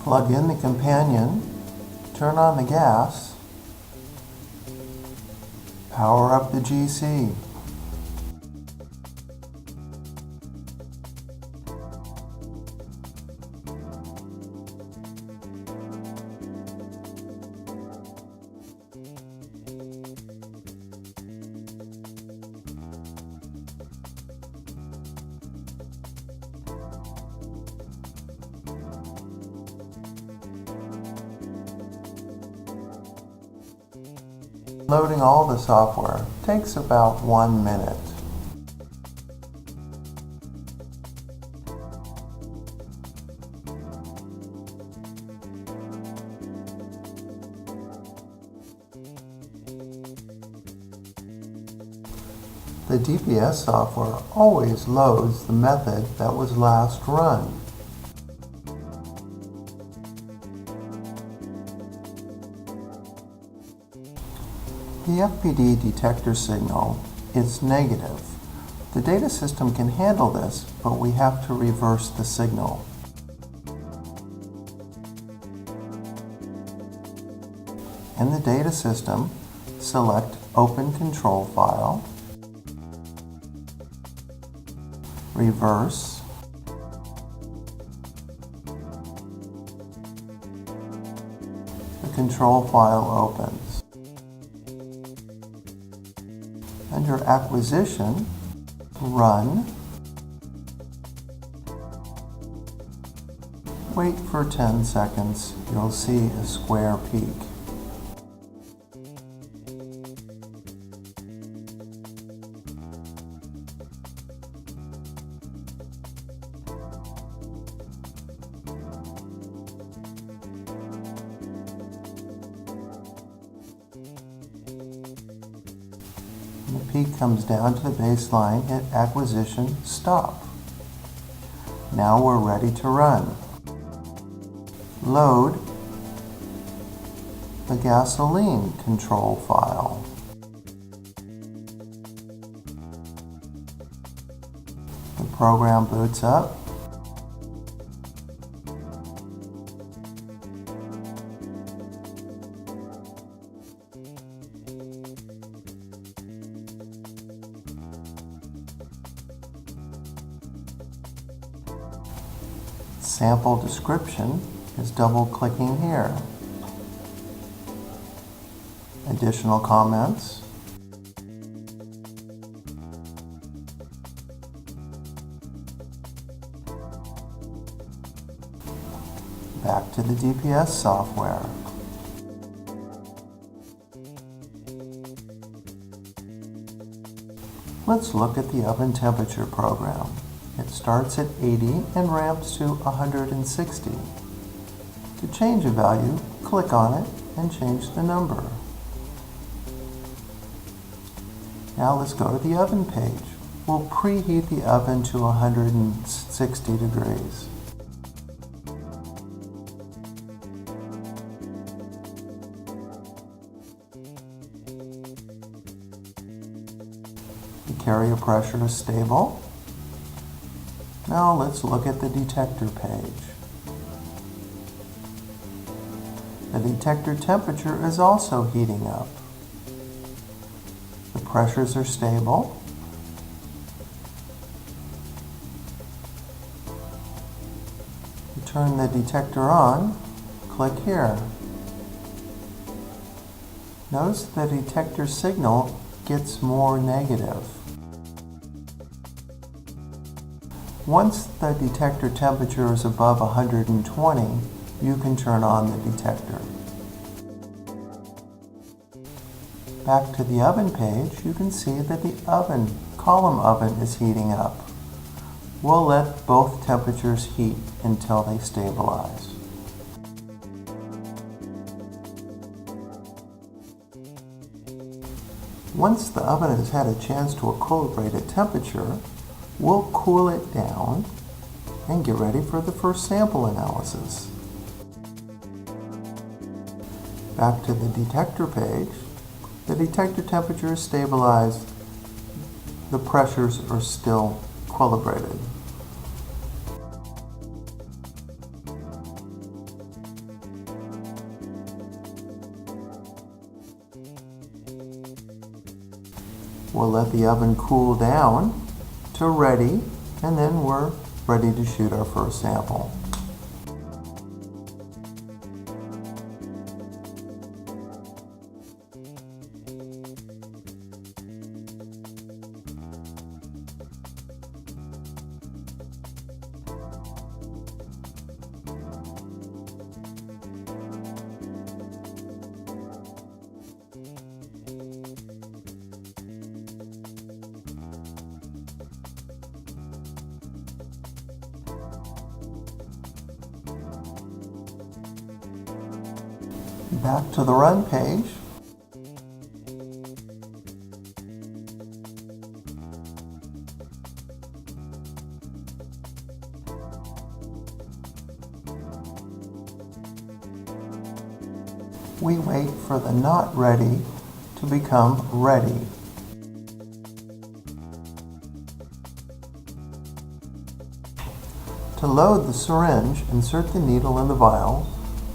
Plug in the companion, turn on the gas, power up the GC. Loading all the software takes about 1 minute. The DPS software always loads the method that was last run. The FPD detector signal is negative. The data system can handle this, but we have to reverse the signal. In the data system, select Open Control File, Reverse, the control file opens. Under Acquisition, Run, wait for 10 seconds, you'll see a square peak. The peak comes down to the baseline, hit Acquisition, Stop. Now we're ready to run. Load the gasoline control file. The program boots up. Sample description is double-clicking here. Additional comments. Back to the DPS software. Let's look at the oven temperature program. It starts at 80 and ramps to 160. To change a value, click on it and change the number. Now let's go to the oven page. We'll preheat the oven to 160 degrees. The carrier pressure is stable. Now let's look at the detector page. The detector temperature is also heating up. The pressures are stable. To turn the detector on, click here. Notice the detector signal gets more negative. Once the detector temperature is above 120, you can turn on the detector. Back to the oven page, you can see that the column oven is heating up. We'll let both temperatures heat until they stabilize. Once the oven has had a chance to equilibrate at temperature, we'll cool it down and get ready for the first sample analysis. Back to the detector page. The detector temperature is stabilized. The pressures are still equilibrated. We'll let the oven cool down to ready, and then we're ready to shoot our first sample. Back to the run page. We wait for the not ready to become ready. To load the syringe, insert the needle in the vial.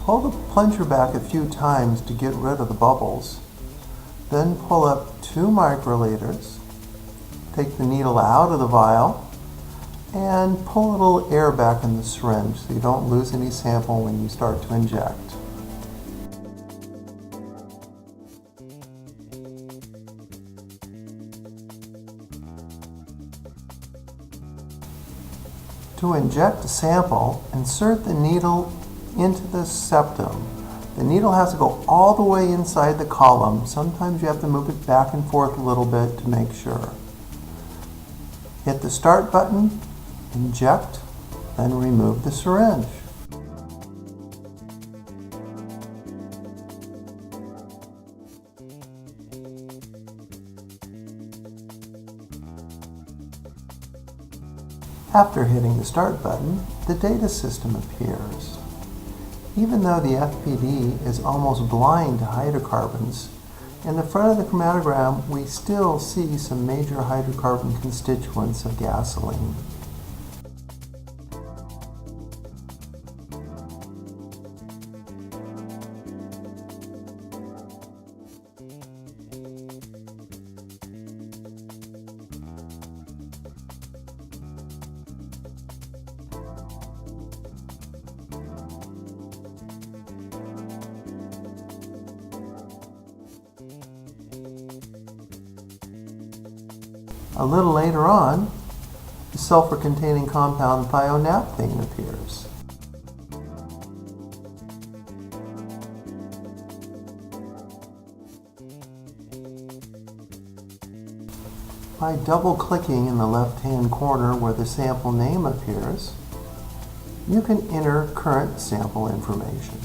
Pull the plunger back a few times to get rid of the bubbles. Then pull up 2 microliters. Take the needle out of the vial and pull a little air back in the syringe so you don't lose any sample when you start to inject. To inject a sample, insert the needle into the septum. The needle has to go all the way inside the column. Sometimes you have to move it back and forth a little bit to make sure. Hit the start button, inject, then remove the syringe. After hitting the start button, the data system appears. Even though the FPD is almost blind to hydrocarbons, in the front of the chromatogram we still see some major hydrocarbon constituents of gasoline. A little later on, the sulfur-containing compound thionaphthane appears. By double-clicking in the left-hand corner where the sample name appears, you can enter current sample information.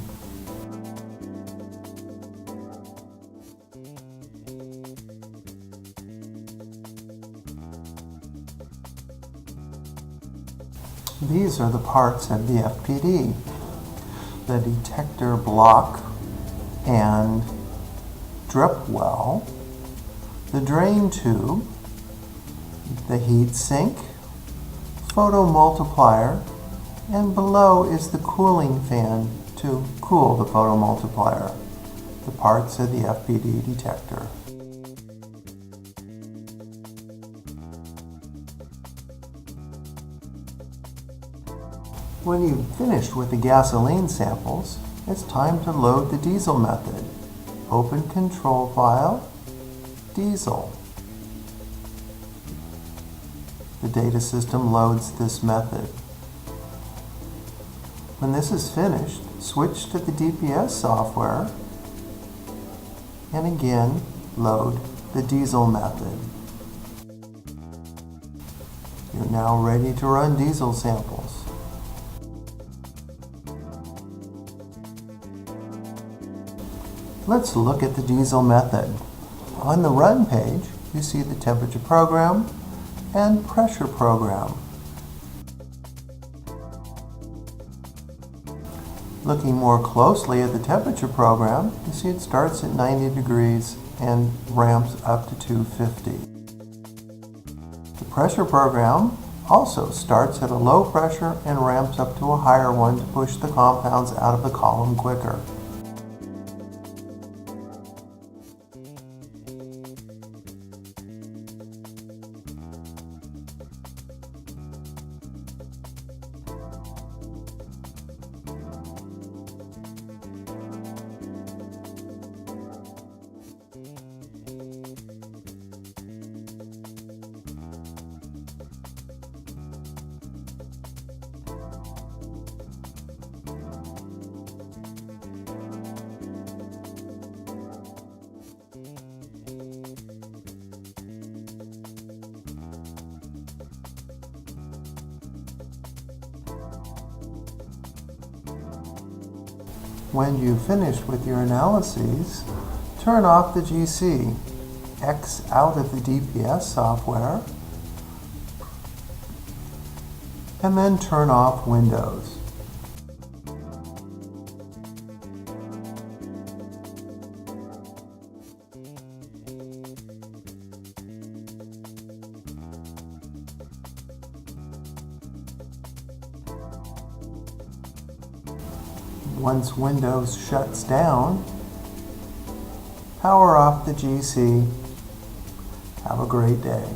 These are the parts of the FPD: the detector block and drip well, the drain tube, the heat sink, photomultiplier, and below is the cooling fan to cool the photomultiplier. The parts of the FPD detector. When you've finished with the gasoline samples, it's time to load the diesel method. Open control file, diesel. The data system loads this method. When this is finished, switch to the DPS software and again load the diesel method. You're now ready to run diesel samples. Let's look at the diesel method. On the Run page, you see the temperature program and pressure program. Looking more closely at the temperature program, you see it starts at 90 degrees and ramps up to 250. The pressure program also starts at a low pressure and ramps up to a higher one to push the compounds out of the column quicker. When you've finished with your analyses, turn off the GC, X out of the DPS software, and then turn off Windows. Once Windows shuts down, power off the GC. Have a great day.